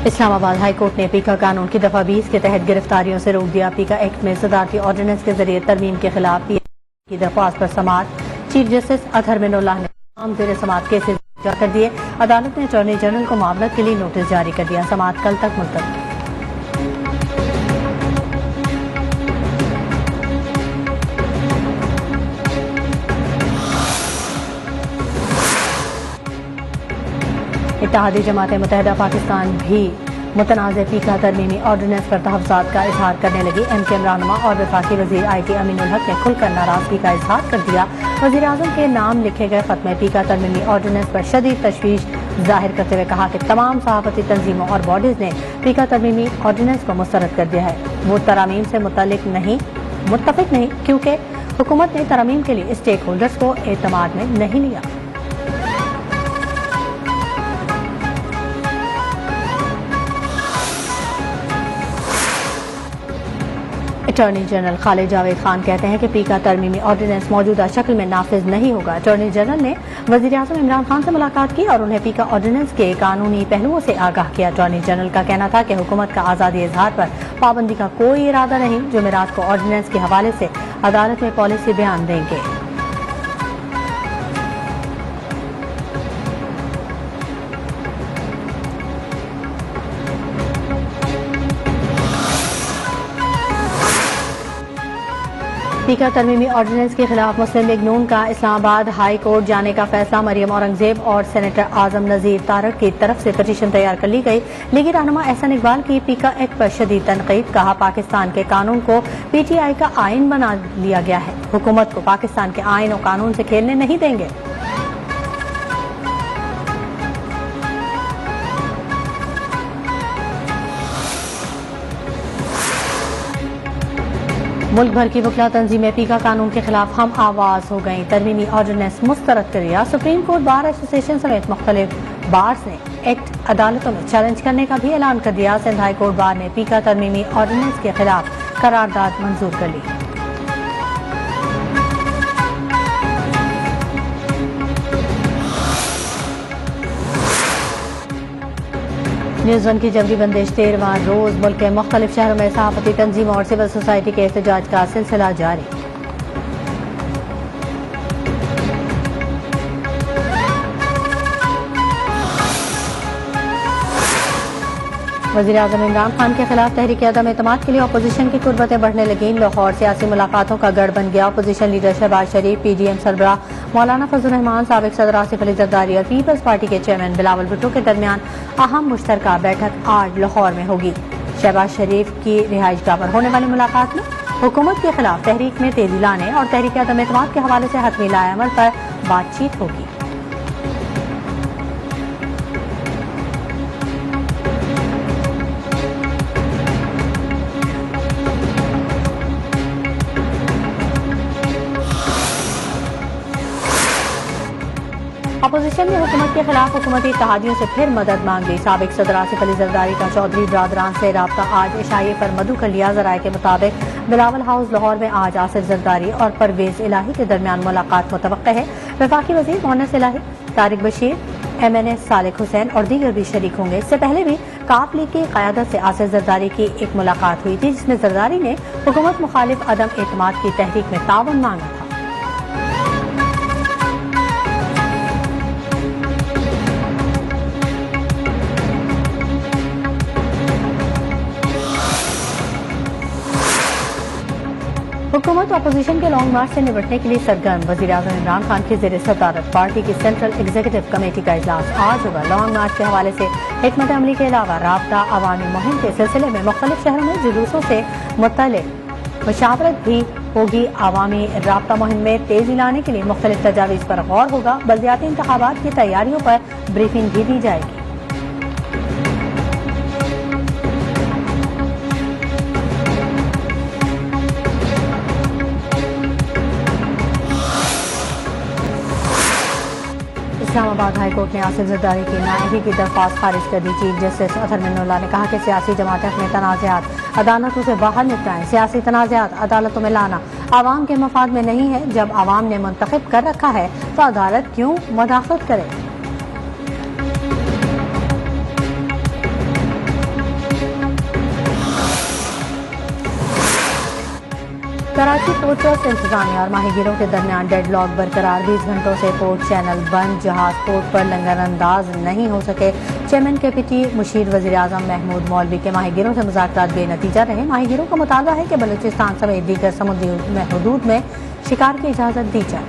Islamabad high court ने पीका कानून की दफा 20 के तहत गिरफ्तारियों से रोक दिया। पीका एक्ट में सदारती ऑर्डिनेंस के जरिए तरमीम के खिलाफ की दरख्वास्त पर समाअत चीफ जस्टिस अतहर मिनुल्लाह ने तमाम जेर समाअत केसेस जमा कर दिए। अदालत ने अटॉर्नी जनरल को मामलत के लिए नोटिस जारी कर दिया। समाअत कल तक मुलतवी। इत्तेहादी जमात मुत्तहिदा पाकिस्तान भी मुतनाज़ पीका तरमीमी ऑर्डिनेंस पर तहफ़्ज़ात का इजहार करने लगी। एमकेएम रहनुमा और वफाकी वज़ीर IT अमीनुल हक ने खुलकर नाराज़गी का इजहार कर दिया। वज़ीर आज़म के नाम लिखे गए खत में पीका तरमीमी ऑर्डिनेंस पर शदीद तशवीश जाहिर करते हुए कहा कि तमाम सहाफ़ती तंजीमों और बॉडीज़ ने पीका तरमीमी ऑर्डिनेंस को मुस्तरद कर दिया है। वो तरामीम से मुत्तफ़िक नहीं क्योंकि हुकूमत ने तरामीम के लिए स्टेक होल्डर्स को एतमाद में नहीं लिया। अटॉर्नी जनरल खालिद जावेद खान कहते हैं कि पीका तरमीमी ऑर्डिनेंस मौजूदा शक्ल में नाफिज नहीं होगा। अटॉर्नी जनरल ने वज़ीर आज़म इमरान खान से मुलाकात की और उन्हें पीका ऑर्डिनेंस के कानूनी पहलुओं से आगाह किया। अटॉर्नी जनरल का कहना था कि हुकूमत का आज़ादी इजहार पर पाबंदी का कोई इरादा नहीं। जुमेरात को ऑर्डिनेंस के हवाले से अदालत में पॉलिसी बयान देंगे। पीका तरमीमी ऑर्डिनेंस के खिलाफ मुस्लिम लीग नून का इस्लामाबाद हाई कोर्ट जाने का फैसला। मरियम औरंगजेब और सेनेटर आजम नजीर तारक की तरफ से पटिशन तैयार कर ली गई। लीगी रहनुमा एहसन इकबाल की पीका एक्ट पर शदीद तनकीद। कहा पाकिस्तान के कानून को PTI का आइन बना लिया गया है। हुकूमत को पाकिस्तान के आइन और कानून से खेलने नहीं देंगे। मुल्क भर की वकला तंजीमें पीका कानून के खिलाफ हम आवाज हो गयी। तरमीमी ऑर्डिनेंस मुस्तरद कर दिया। सुप्रीम कोर्ट बार एसोसिएशन समेत मुख्तलिफ बार्स ने एक्ट अदालतों में चैलेंज करने का भी ऐलान कर दिया। सिंध हाई कोर्ट बार ने पीका तरमीमी ऑर्डिनेंस के खिलाफ करारदाद मंजूर कर ली। न्यूज़ वन की जबरी बंदिश 13वां रोज मुल्क के मुख्तलिफ शहरों में सहाफती तंजीमों और सिविल सोसाइटी के एहतजाज का सिलसिला जारी। वज़ीर आज़म इमरान खान के खिलाफ तहरीक अदम एतमाद के लिए अपोजिशन की कुर्बतें बढ़ने लगीं। लाहौर सियासी मुलाकातों का गढ़ बन गया। अपोजिशन लीडर शहबाज शरीफ, PDM सरबराह मौलाना फजल रहमान, साबिक सदर आसिफ अली जरदारी और पीपल्स पार्टी के चेयरमैन बिलावल भुट्टो के दरमियान अहम मुश्तरका बैठक आज लाहौर में होगी। शहबाज शरीफ की रिहाइशगाह पर होने वाली मुलाकात में हुकूमत के खिलाफ तहरीक में तेजी लाने और तहरीक अदम एतमाद के हवाले से हतमी लाएअमल पर बातचीत होगी। अपोजिशन ने हुकूमत के खिलाफ हुकूमती इत्तेहादियों से फिर मदद मांगी। साबिक सदर आसिफ अली जरदारी का चौधरी बरादरान से राब्ता आज इशाए पर मधु कर लिया। जराये के मुताबिक बिलावल हाउस लाहौर में आज आसिफ जरदारी और परवेज इलाही के दरमियान मुलाकात मुतवक्के है। वफाकी वजीर मोहन्नस इलाही, तारिक बशीर, MNA सालिक हुसैन और दीगर भी शरीक होंगे। इससे पहले भी काफ लीग की क़यादत से आसिफ जरदारी की एक मुलाकात हुई थी जिसमें जरदारी ने हुकूमत मुखालिफ अदम एतमाद की तहरीक में ताउन मांगा था। हुकूमत अपोजिशन के लॉन्ग मार्च से निपटने के लिए सरगर्म। वज़ीर आज़म इमरान खान की ज़ेर सदारत पार्टी की सेंट्रल एग्जीक्यूटिव कमेटी का इजलास आज होगा। लॉन्ग मार्च के हवाले से हिकमत अमली के अलावा राब्ता अवामी मुहिम के सिलसिले में मुख्तलिफ शहरों में जुलूसों से मुतल्लिक़ मुशावरत भी होगी। अवामी राब्ता मुहिम में तेजी लाने के लिए मुख्तलिफ तजावीज़ पर गौर होगा। बल्दियाती इंतखाबात की तैयारियों पर ब्रीफिंग भी दी जाएगी। इस्लामाबाद हाई कोर्ट ने आसिफ जरदारी की नायबी की दरख्वास्त खारिज कर दी। चीफ जस्टिस अतहर मिनुल्लाह ने कहा कि सियासी जमातें अपने तनाज़ात अदालतों से बाहर निपटाएं। सियासी तनाज़ात अदालतों में लाना आवाम के मफाद में नहीं है। जब आवाम ने मुंतखब कर रखा है तो अदालत क्यों मुदाखलत करे। कराची पोर्ट ट्रस्ट इंतजामिया और माहीगीरों के दरमियान डेडलॉक बरकरार। 20 घंटों से पोर्ट चैनल बंद, जहाज पोर्ट पर लंगर अंदाज नहीं हो सके। चेयरमैन KPT मुशीर वजीर आजम महमूद मौलवी के माहीगीरों से मुज़ाकरात बेनतीजा रहे। माहीगीरों का मुतालबा है कि बलूचिस्तान समेत दीगर समुद्री हदूद में शिकार की इजाज़त दी जाए।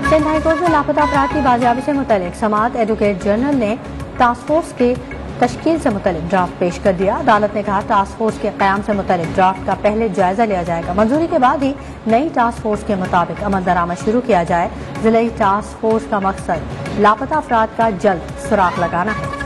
सिंध हाईकोर्ट में लापता अफराद की बाजियाबी से मुतल्लिक समाअत एडवोकेट जनरल ने टास्क फोर्स के तश्कील से मुतल्लिक ड्राफ्ट पेश कर दिया। अदालत ने कहा टास्क फोर्स के क़याम से मुतल्लिक ड्राफ्ट का पहले जायजा लिया जाएगा। मंजूरी के बाद ही नई टास्क फोर्स के मुताबिक अमल दरामद शुरू किया जाए। जिले टास्क फोर्स का मकसद लापता अफराद का जल्द सुराग लगाना है।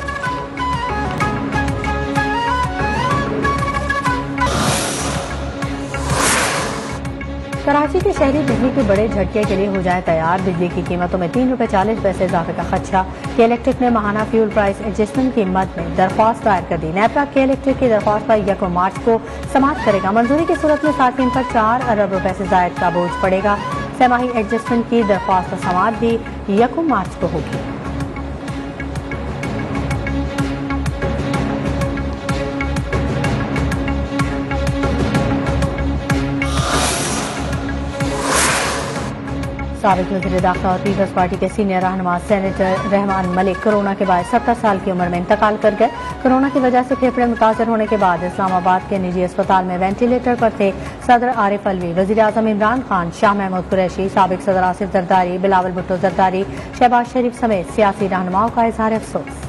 कराची के शहरी बिजली के बड़े झटके के लिए हो जाए तैयार। बिजली की कीमतों में ₹3.40 इजाफे का खदशा। के इलेक्ट्रिक ने माहाना फ्यूल प्राइस एडजस्टमेंट की मद में दरख्वास्त दायर कर दी। नेपरा के इलेक्ट्रिक की दरख्वास्त पर 1 मार्च को समाअत करेगा। मंजूरी की सूरत में सार्फिन पर 4 अरब रुपए से जायद का बोझ पड़ेगा। सहमाही एडजस्टमेंट की दरख्वास्त पर समाअत भी 1 मार्च को होगी। साबिक वज़ीर दाखिला और पीपल्स पार्टी के सीनियर रहनुमा सेनेटर रहमान मलिक कोरोना के बाद 70 साल की उम्र में इंतकाल कर गए। कोरोना की वजह से फेफड़े मुतासर होने के बाद इस्लामाबाद के निजी अस्पताल में वेंटिलेटर पर थे। सदर आरिफ अलवी, वज़ीर आज़म इमरान खान, शाह महमूद कुरैशी, साबिक सदर आसिफ जरदारी, बिलावल भुट्टो जरदारी, शहबाज शरीफ समेत सियासी रहनुमाओं का इजहार अफसोस।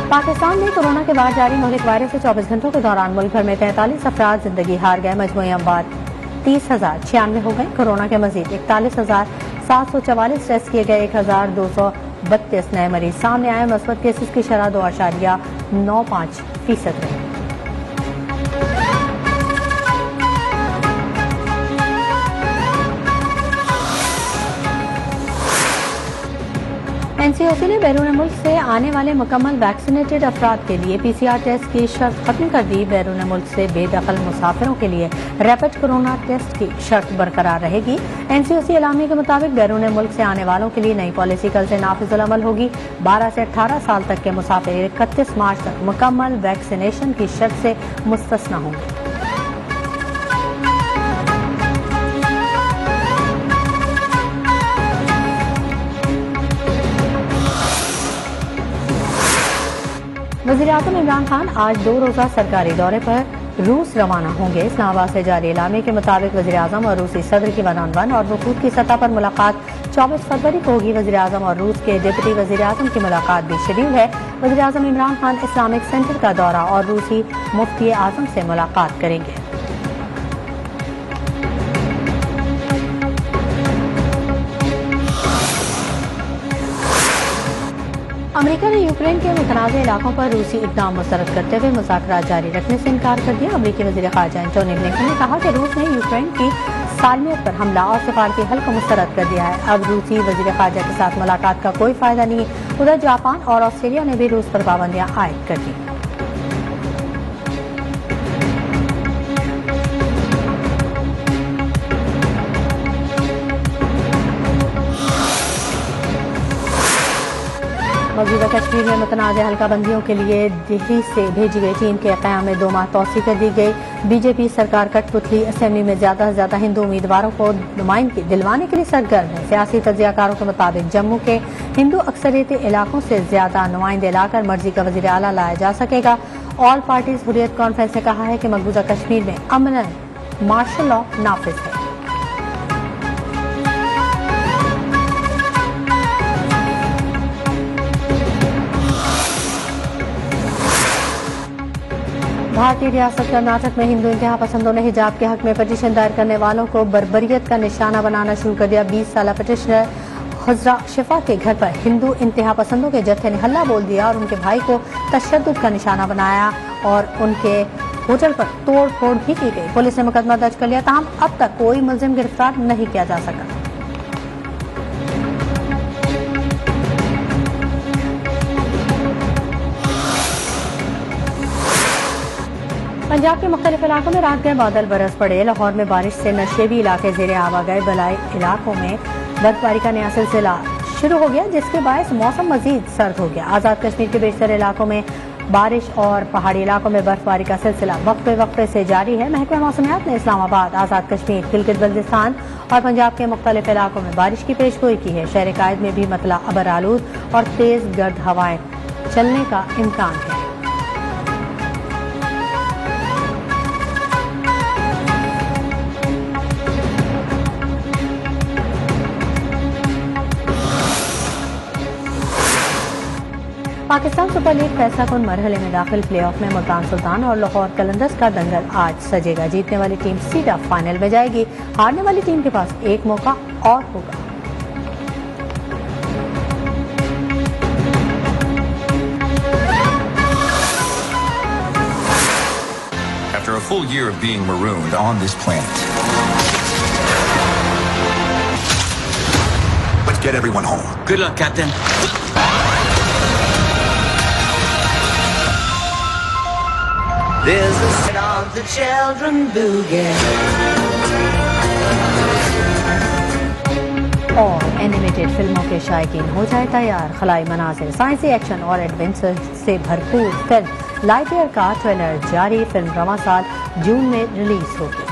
पाकिस्तान में कोरोना के बाद जारी मुल्क वायरस से 24 घंटों के दौरान मुल्क भर में 43 अफराद जिंदगी हार गए। मजमूई अमवात 30,096 हो गए। कोरोना के मजीद 41,744 टेस्ट किए गए। 1,232 नए मरीज सामने आए। मस्बत केसेस की शरह 2.95% रही। NCOC ने बैरून मुल्क से आने वाले मुकम्मल वैक्सीनेटेड अफराद के लिए PCR टेस्ट की शर्त खत्म कर दी। बैरून मुल्क से बेदखल मुसाफिरों के लिए रैपिड कोरोना टेस्ट की शर्त बरकरार रहेगी। NCOC एलामिया के मुताबिक बैरून मुल्क से आने वालों के लिए नई पॉलिसी कल से नाफिजुल अमल होगी। 12 से 18 साल तक के मुसाफिर 31 मार्च तक मुकम्मल वैक्सीनेशन की शर्त से मुस्तस्ना होंगे। वज़ीर आज़म इमरान खान आज 2 रोज़ा सरकारी दौरे पर रूस रवाना होंगे। इस्लामाबाद से जारी एलामे के मुताबिक वज़ीर आज़म और रूसी सदर की 1-on-1 और वफूद की सतह पर मुलाकात 24 फरवरी को होगी। वज़ीर आज़म और रूस के डिप्टी वज़ीर आज़म की मुलाकात भी शेड्यूल है। वज़ीर आज़म इमरान खान इस्लामिक सेंटर का दौरा और रूसी मुफ्ती आज़म से मुलाकात करेंगे। अमेरिका ने यूक्रेन के मुतनाज़ इलाकों पर रूसी इक़दाम मुस्तरद करते हुए मुज़ाकरात जारी रखने से इनकार कर दिया। अमेरिकी वज़ीर ख़ारजा एंटोनी ब्लिंकन ने कहा कि रूस ने यूक्रेन की सालमियत पर हमला और सिफारती हल को मुस्तरद कर दिया है। अब रूसी वज़ीर ख़ारजा के साथ मुलाकात का कोई फ़ायदा नहीं। उधर जापान और ऑस्ट्रेलिया ने भी रूस पर पाबंदियां आयद कर दी। मौजूदा कश्मीर में मुतनाज़ हल्काबंदियों के लिए दिल्ली से भेजी गई टीम के क़याम में 2 माह तौसी कर दी गई। बीजेपी सरकार कठपुतली असेंबली में ज्यादा से ज्यादा हिंदू उम्मीदवारों को नुमाइंदगी दिलवाने के लिए सरगर्म है। सियासी तज्ज़ियाकारों के मुताबिक जम्मू के हिंदू अक्सरियती इलाकों से ज्यादा नुमाइंदे लाकर मर्जी का वज़ीर आला लाया जा सकेगा। ऑल पार्टीज हुर्रियत कॉन्फ्रेंस ने कहा है कि मकबूजा कश्मीर में अमनन मार्शल लॉ नाफिज है। भारतीय रियासत कर्नाटक में हिंदू इंतहा पसंदों ने हिजाब के हक में पिटीशन दायर करने वालों को बर्बरियत का निशाना बनाना शुरू कर दिया। 20 साल पिटिशनर खुजरा शिफा के घर पर हिंदू इंतहा पसंदों के जत्थे ने हल्ला बोल दिया और उनके भाई को तशद्दुद का निशाना बनाया और उनके होटल पर तोड़ फोड़ भी की गई। पुलिस ने मुकदमा दर्ज कर लिया, ताहम अब तक कोई मुलजिम गिरफ्तार नहीं किया जा सका। पंजाब के मुख्तलिफ इलाकों में रात गए बादल बरस पड़े। लाहौर में बारिश से नशेबी इलाके ज़ेरे आब आ गए। बलाई इलाकों में बर्फबारी का नया सिलसिला शुरू हो गया, जिसके बायस मौसम मजीद सर्द हो गया। आज़ाद कश्मीर के बेशतर इलाकों में बारिश और पहाड़ी इलाकों में बर्फबारी का सिलसिला वक्फे वक्फे से जारी है। महकमा मौसमियात ने इस्लामाबाद, आज़ाद कश्मीर, गिलगित बल्तिस्तान और पंजाब के मुख्तलिफ इलाकों में बारिश की पेशगोई की है। शहर कायद में भी मतला अबर आलूद और तेज गर्द हवाएं चलने का इम्कान है। पाकिस्तान सुपर लीग फैसला कुन मरहले में दाखिल। प्लेऑफ में मुल्तान सुल्तान और लाहौर कलंदर्स का दंगल आज सजेगा। जीतने वाली टीम सीधा फाइनल में जाएगी। हारने वाली टीम के पास एक मौका और होगा। After a full year of being marooned on this planet, let's get everyone home. Good luck, Captain. There's the sound of the children boogie. और एनिमेटेड फिल्मों के शायकीन हो जाए तैयार। खलाई मनाजिर, साइंसी एक्शन और एडवेंचर से भरपूर फिल्म लाइटयर का ट्रेलर जारी। फिल्म रवा साल जून में रिलीज होगी।